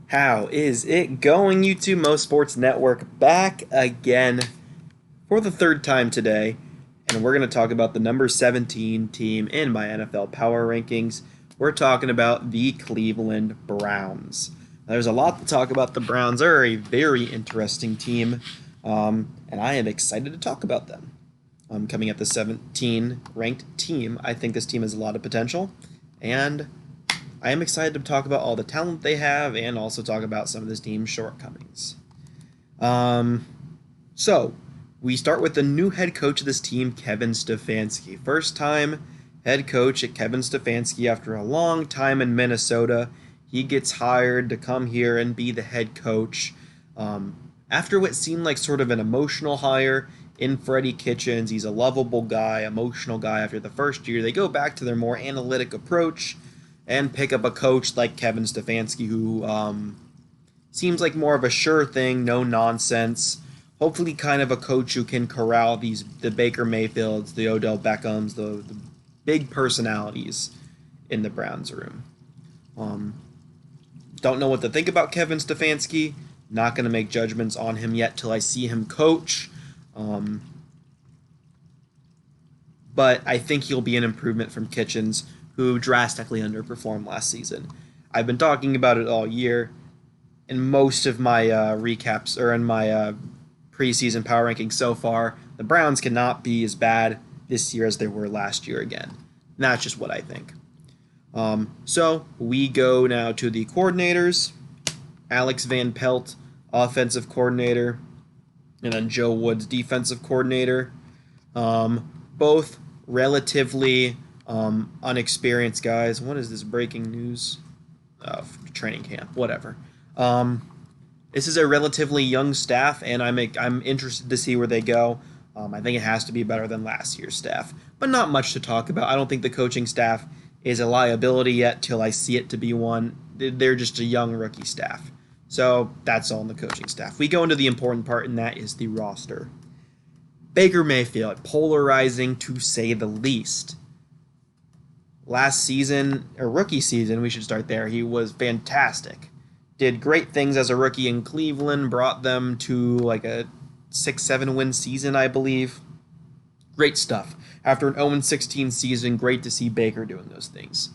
How is it going, YouTube? Mo Sports Network back again for the third time today, and we're going to talk about the number 17 team in my NFL Power Rankings. We're talking about the Cleveland Browns. There's a lot to talk about. The Browns are a very interesting team, and I am excited to talk about them. Coming at the 17 ranked team, I think this team has a lot of potential, and I am excited to talk about all the talent they have and also talk about some of this team's shortcomings. So, we start with the new head coach of this team, Kevin Stefanski. First time head coach at Kevin Stefanski after a long time in Minnesota. He gets hired to come here and be the head coach. After what seemed like sort of an emotional hire in Freddie Kitchens, he's a lovable guy, emotional guy. After the first year, they go back to their more analytic approach and pick up a coach like Kevin Stefanski, who seems like more of a sure thing, no nonsense. Hopefully, kind of a coach who can corral the Baker Mayfields, the Odell Beckhams, the big personalities in the Browns room. Don't know what to think about Kevin Stefanski. Not going to make judgments on him yet till I see him coach. But I think he'll be an improvement from Kitchens, who drastically underperformed last season. I've been talking about it all year. In most of my recaps or in my preseason power rankings so far, the Browns cannot be as bad this year as they were last year again. And that's just what I think. So we go now to the coordinators. Alex Van Pelt, offensive coordinator, and then Joe Woods, defensive coordinator. Both relatively unexperienced guys. What is this breaking news? Training camp, whatever. This is a relatively young staff, and I'm interested to see where they go. I think it has to be better than last year's staff, but not much to talk about. I don't think the coaching staff is a liability yet till I see it to be one. They're just a young rookie staff. So that's all in the coaching staff. We go into the important part, and that is the roster. Baker Mayfield, polarizing to say the least. Last season, or rookie season, we should start there, he was fantastic. Did great things as a rookie in Cleveland, brought them to like a 6-7 win season, I believe. Great stuff. After an 0-16 season, great to see Baker doing those things.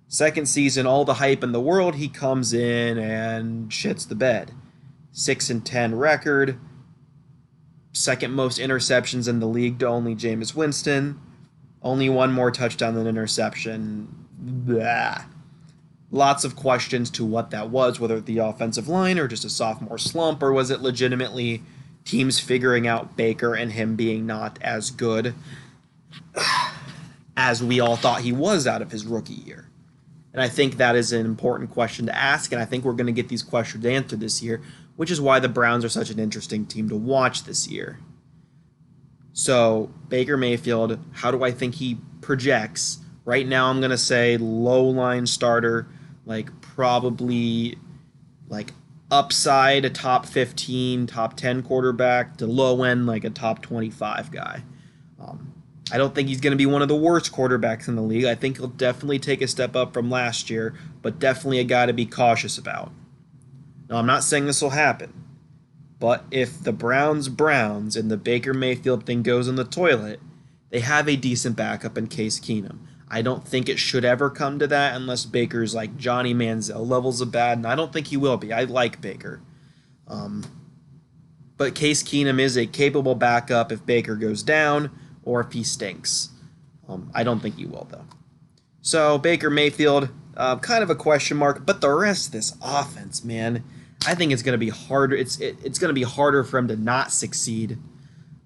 Second season, all the hype in the world, he comes in and shits the bed. 6-10 record. Second most interceptions in the league to only Jameis Winston. Only one more touchdown than interception. Blah. Lots of questions to what that was, whether the offensive line or just a sophomore slump, or was it legitimately teams figuring out Baker and him being not as good as we all thought he was out of his rookie year. And I think that is an important question to ask, and I think we're going to get these questions answered this year, which is why the Browns are such an interesting team to watch this year. So, Baker Mayfield, how do I think he projects? Right now, I'm going to say low-line starter, probably upside a top 15, top 10 quarterback, to low end a top 25 guy. I don't think he's going to be one of the worst quarterbacks in the league. I think he'll definitely take a step up from last year, but definitely a guy to be cautious about. Now, I'm not saying this will happen, but if the Browns and the Baker Mayfield thing goes in the toilet, they have a decent backup in Case Keenum. I don't think it should ever come to that unless Baker's like Johnny Manziel levels of bad, and I don't think he will be. I like Baker. But Case Keenum is a capable backup if Baker goes down or if he stinks. I don't think he will, though. So, Baker Mayfield, kind of a question mark, but the rest of this offense, man, I think it's going to be harder. It's going to be harder for him to not succeed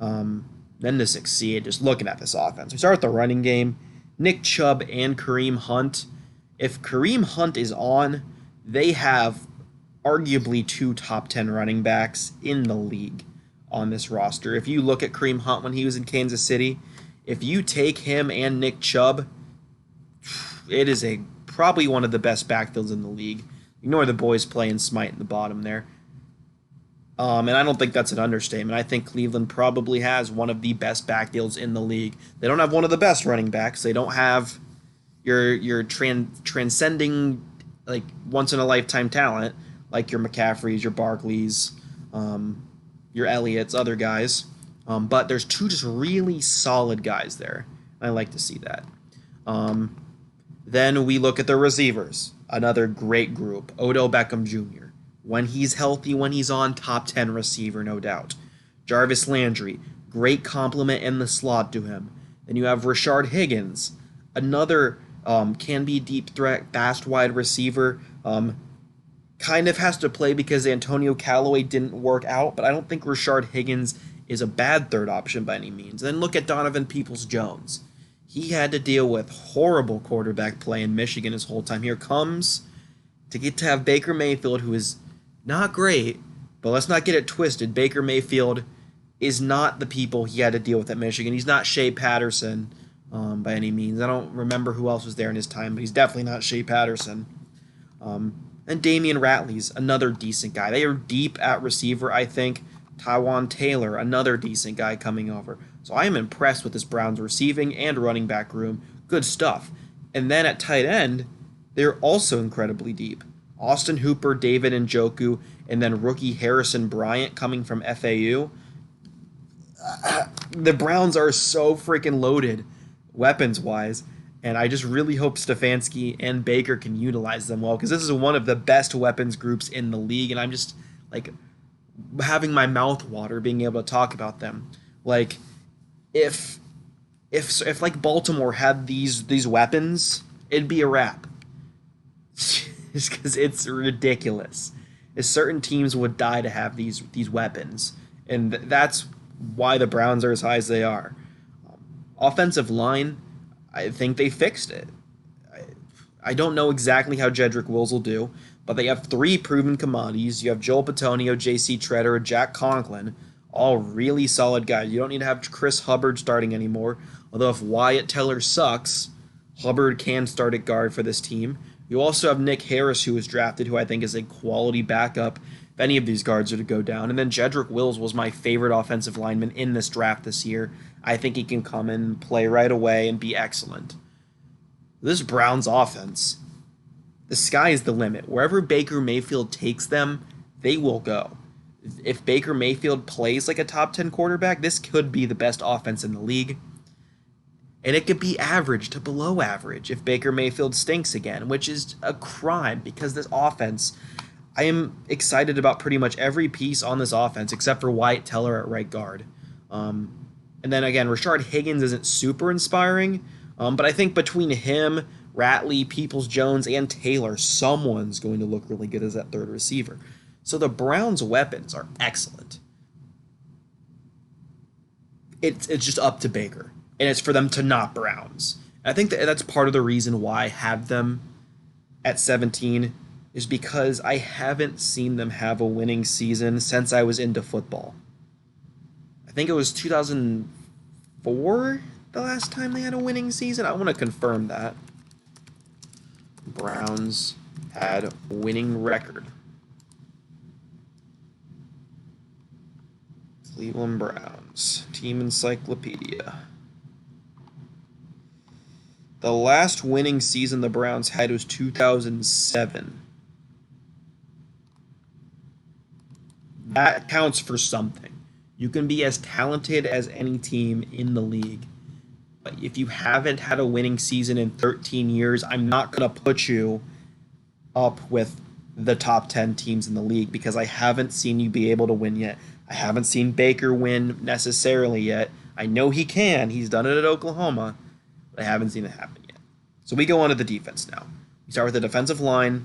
than to succeed, just looking at this offense. We start with the running game. Nick Chubb and Kareem Hunt. If Kareem Hunt is on, they have arguably two top 10 running backs in the league on this roster. If you look at Kareem Hunt when he was in Kansas City, if you take him and Nick Chubb, it is probably one of the best backfields in the league. Ignore the boys playing Smite in the bottom there. And I don't think that's an understatement. I think Cleveland probably has one of the best backfields in the league. They don't have one of the best running backs. They don't have your transcending once in a lifetime talent like your McCaffreys, your Barkleys, your Elliott's, other guys. But there's two just really solid guys there. I like to see that. Then we look at the receivers. Another great group. Odell Beckham Jr. When he's healthy, when he's on, top 10 receiver, no doubt. Jarvis Landry, great compliment in the slot to him. Then you have Rashard Higgins, another can be deep threat, fast wide receiver. Kind of has to play because Antonio Callaway didn't work out, but I don't think Rashard Higgins is a bad third option by any means. Then look at Donovan Peoples-Jones. He had to deal with horrible quarterback play in Michigan his whole time. Here comes to get to have Baker Mayfield, who is not great, but let's not get it twisted. Baker Mayfield is not the people he had to deal with at Michigan. He's not Shea Patterson by any means. I don't remember who else was there in his time, but he's definitely not Shea Patterson. And Damian Ratley's another decent guy. They are deep at receiver, I think. Tywan Taylor, another decent guy coming over. So I am impressed with this Browns receiving and running back room. Good stuff. And then at tight end, they're also incredibly deep. Austin Hooper, David Njoku, and then rookie Harrison Bryant coming from FAU. The Browns are so freaking loaded, weapons-wise, and I just really hope Stefanski and Baker can utilize them well, because this is one of the best weapons groups in the league, and I'm just, like, having my mouth water being able to talk about them. Like, if like Baltimore had these weapons, it'd be a wrap. Just because it's ridiculous. Certain teams would die to have these weapons, and that's why the Browns are as high as they are. Offensive line, I think they fixed it. I don't know exactly how Jedrick Wills will do, but they have three proven commodities. You have Joel Bitonio, J.C. Treader, Jack Conklin, all really solid guys. You don't need to have Chris Hubbard starting anymore, although if Wyatt Teller sucks, Hubbard can start at guard for this team. You also have Nick Harris, who was drafted, who I think is a quality backup if any of these guards are to go down. And then Jedrick Wills was my favorite offensive lineman in this draft this year. I think he can come in, play right away, and be excellent. This Browns offense, the sky is the limit. Wherever Baker Mayfield takes them, they will go. If Baker Mayfield plays like a top 10 quarterback, this could be the best offense in the league. And it could be average to below average if Baker Mayfield stinks again, which is a crime because this offense, I am excited about pretty much every piece on this offense except for Wyatt Teller at right guard. And then again, Rashard Higgins isn't super inspiring, but I think between him, Ratley, Peoples-Jones, and Taylor, someone's going to look really good as that third receiver. So the Browns' weapons are excellent. It's just up to Baker, and it's for them to not Browns. And I think that's part of the reason why I have them at 17 is because I haven't seen them have a winning season since I was into football. I think it was 2004 the last time they had a winning season. I want to confirm that. Browns had a winning record. Cleveland Browns, Team Encyclopedia. The last winning season the Browns had was 2007. That counts for something. You can be as talented as any team in the league, but if you haven't had a winning season in 13 years, I'm not going to put you up with the top 10 teams in the league because I haven't seen you be able to win yet. I haven't seen Baker win necessarily yet. I know he can. He's done it at Oklahoma, but I haven't seen it happen yet. So we go on to the defense now. We start with the defensive line.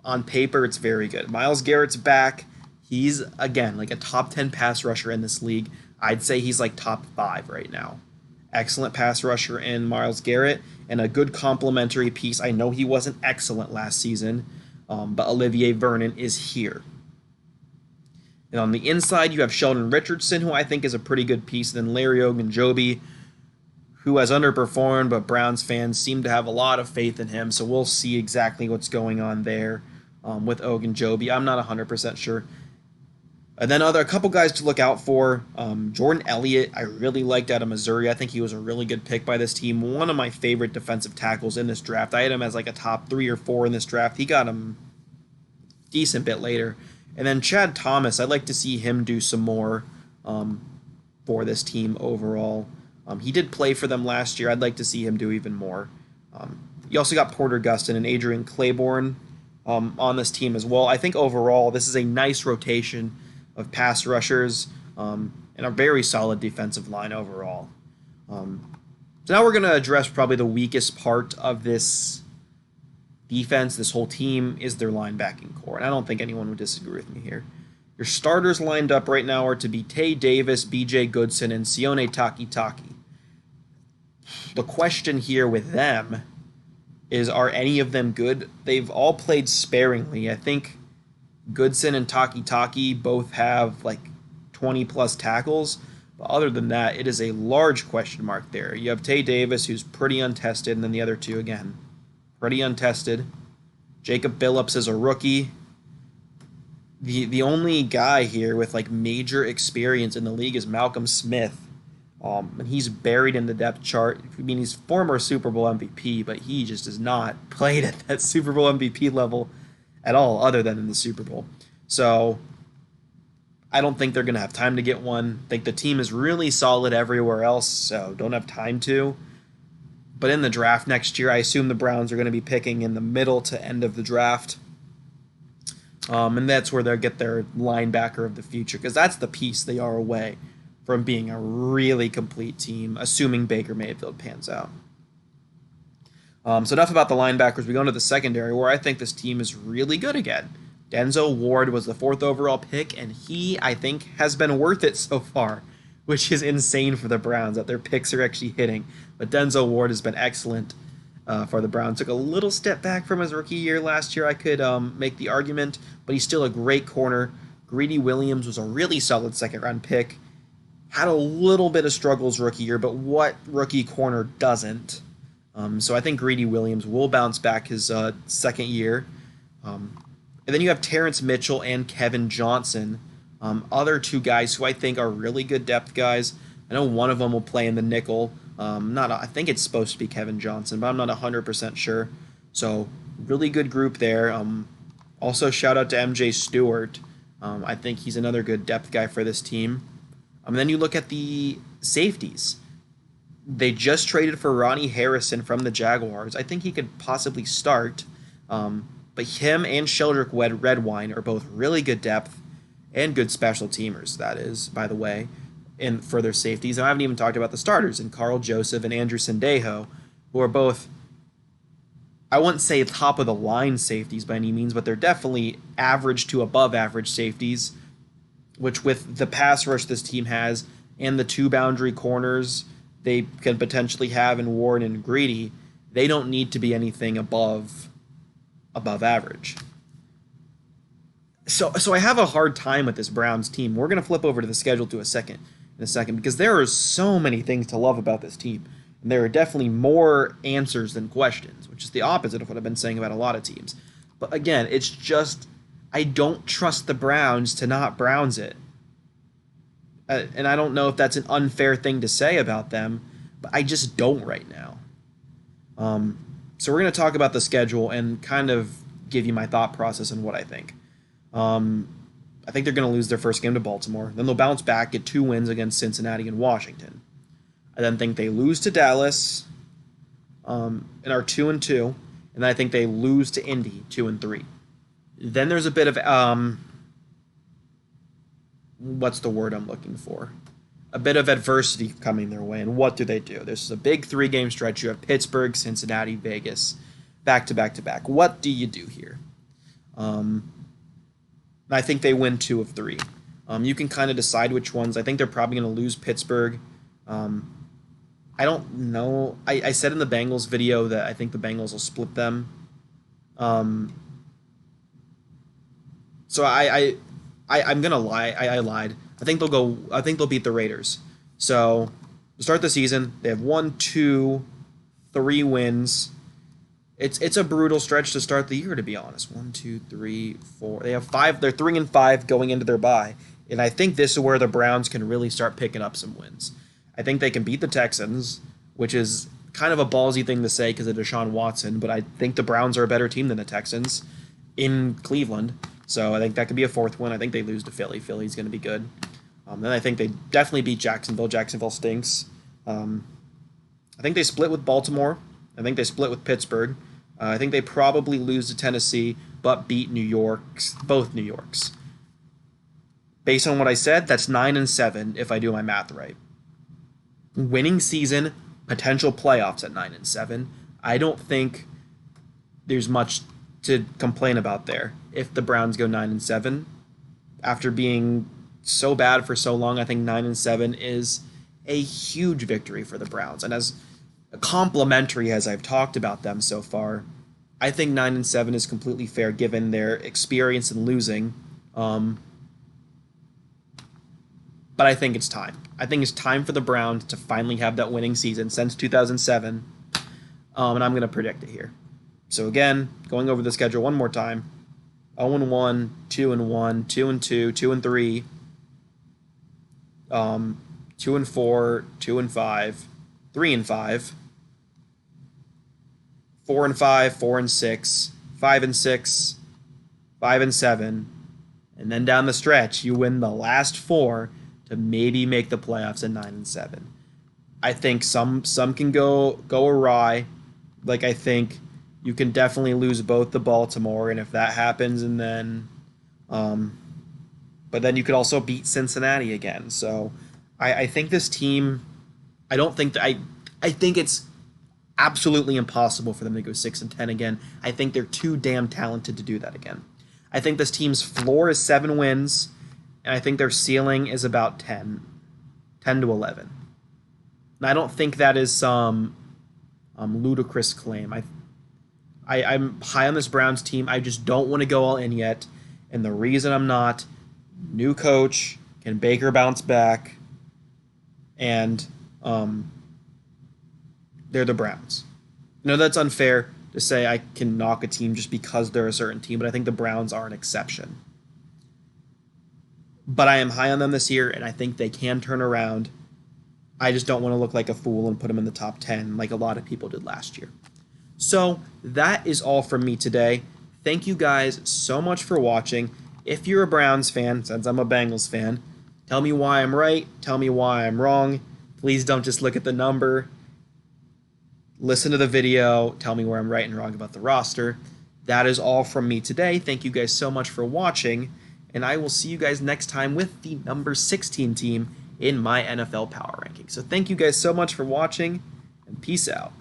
On paper, it's very good. Myles Garrett's back. He's, again, like a top 10 pass rusher in this league. I'd say he's like top 5 right now. Excellent pass rusher in Myles Garrett and a good complementary piece. I know he wasn't excellent last season, but Olivier Vernon is here. And on the inside, you have Sheldon Richardson, who I think is a pretty good piece. Then Larry Ogunjobi, who has underperformed, but Browns fans seem to have a lot of faith in him. So we'll see exactly what's going on there with Ogunjobi. I'm not 100% sure. And then a couple guys to look out for. Jordan Elliott, I really liked out of Missouri. I think he was a really good pick by this team. One of my favorite defensive tackles in this draft. I had him as like a top 3 or 4 in this draft. He got him decent bit later. And then Chad Thomas, I'd like to see him do some more for this team overall. He did play for them last year. I'd like to see him do even more. You also got Porter Gustin and Adrian Claiborne on this team as well. I think overall this is a nice rotation of pass rushers and a very solid defensive line overall. So now we're going to address probably the weakest part of this defense, this whole team, is their linebacking core. And I don't think anyone would disagree with me here. Your starters lined up right now are to be Tay Davis, BJ Goodson, and Sione Takitaki. The question here with them is, are any of them good? They've all played sparingly. I think Goodson and Takitaki both have like 20-plus tackles. But other than that, it is a large question mark there. You have Tay Davis, who's pretty untested, and then the other two, again, pretty untested. Jacob Billups is a rookie. The only guy here with like major experience in the league is Malcolm Smith. And he's buried in the depth chart. I mean, he's former Super Bowl MVP, but he just has not played at that Super Bowl MVP level at all, other than in the Super Bowl. So I don't think they're going to have time to get one. I think the team is really solid everywhere else, so don't have time to. But in the draft next year, I assume the Browns are going to be picking in the middle to end of the draft. And that's where they'll get their linebacker of the future, because that's the piece they are away from being a really complete team, assuming Baker Mayfield pans out. So enough about the linebackers. We go into the secondary, where I think this team is really good again. Denzel Ward was the 4th overall pick, and he, I think, has been worth it so far, which is insane for the Browns that their picks are actually hitting. But Denzel Ward has been excellent for the Browns. Took a little step back from his rookie year last year, I could make the argument, but he's still a great corner. Greedy Williams was a really solid second-round pick. Had a little bit of struggles rookie year, but what rookie corner doesn't? So I think Greedy Williams will bounce back his second year. And then you have Terrence Mitchell and Kevin Johnson, other two guys who I think are really good depth guys. I know one of them will play in the nickel. I think it's supposed to be Kevin Johnson, but I'm not 100% sure. So really good group there. Also shout out to MJ Stewart. I think he's another good depth guy for this team. And then you look at the safeties. They just traded for Ronnie Harrison from the Jaguars. I think he could possibly start. But him and Sheldrick Redwine are both really good depth and good special teamers, that is, by the way, in further safeties. And I haven't even talked about the starters in Carl Joseph and Andrew Sendejo, who are both, I wouldn't say top of the line safeties by any means, but they're definitely average to above average safeties, which with the pass rush this team has and the two boundary corners they could potentially have in Ward and Greedy, they don't need to be anything above average. So I have a hard time with this Browns team. We're going to flip over to the schedule in a second because there are so many things to love about this team. And there are definitely more answers than questions, which is the opposite of what I've been saying about a lot of teams. But again, it's just I don't trust the Browns to not Browns it. And I don't know if that's an unfair thing to say about them, but I just don't right now. So we're going to talk about the schedule and kind of give you my thought process and what I think. I think they're going to lose their first game to Baltimore. Then they'll bounce back, get 2 wins against Cincinnati and Washington. I then think they lose to Dallas and are 2-2. And then I think they lose to Indy 2-3. Then there's a bit of what's the word I'm looking for? A bit of adversity coming their way. And what do? This is a big 3-game stretch. You have Pittsburgh, Cincinnati, Vegas, back to back to back. What do you do here? I think they win 2 of 3. You can kind of decide which ones. I think they're probably going to lose Pittsburgh. I don't know. I said in the Bengals video that I think the Bengals will split them. So I'm gonna lie. I lied. I think they'll beat the Raiders. So to start the season, they have 1, 2, 3 wins. It's a brutal stretch to start the year, to be honest. 1, 2, 3, 4. They have 5. They're 3-5 going into their bye, and I think this is where the Browns can really start picking up some wins. I think they can beat the Texans, which is kind of a ballsy thing to say because of Deshaun Watson, but I think the Browns are a better team than the Texans in Cleveland. So I think that could be a fourth one. I think they lose to Philly. Philly's going to be good. Then I think they definitely beat Jacksonville. Jacksonville stinks. I think they split with Baltimore. I think they split with Pittsburgh. I think they probably lose to Tennessee, but beat New York's, both New Yorks. Based on what I said, that's 9-7 if I do my math right. Winning season, potential playoffs at 9-7. I don't think there's much to complain about there. If the Browns go 9-7, after being so bad for so long, I think 9-7 is a huge victory for the Browns. And as complimentary as I've talked about them so far, I think 9-7 is completely fair given their experience in losing. But I think it's time. I think it's time for the Browns to finally have that winning season since 2007. And I'm going to predict it here. So again, going over the schedule one more time. 0-1, 2-1, 2-2, 2-3, 2-4, 2-5, 3-5, 4-5, 4-6, 5-6, 5-7, and then down the stretch you win the last four to maybe make the playoffs at 9-7. I think some can go awry. Like I think you can definitely lose both to Baltimore, and if that happens, and then, but then you could also beat Cincinnati again. So I think this team, I think it's absolutely impossible for them to go 6-10 again. I think they're too damn talented to do that again. I think this team's floor is 7 wins, and I think their ceiling is about 10 to 11. And I don't think that is some ludicrous claim. I'm high on this Browns team. I just don't want to go all in yet. And the reason I'm not, new coach, can Baker bounce back? And they're the Browns. I know that's unfair to say I can knock a team just because they're a certain team, but I think the Browns are an exception. But I am high on them this year, and I think they can turn around. I just don't want to look like a fool and put them in the top 10 like a lot of people did last year. So that is all from me today. Thank you guys so much for watching. If you're a Browns fan, since I'm a Bengals fan, tell me why I'm right. Tell me why I'm wrong. Please don't just look at the number. Listen to the video. Tell me where I'm right and wrong about the roster. That is all from me today. Thank you guys so much for watching. And I will see you guys next time with the number 16 team in my NFL Power Ranking. So thank you guys so much for watching, and peace out.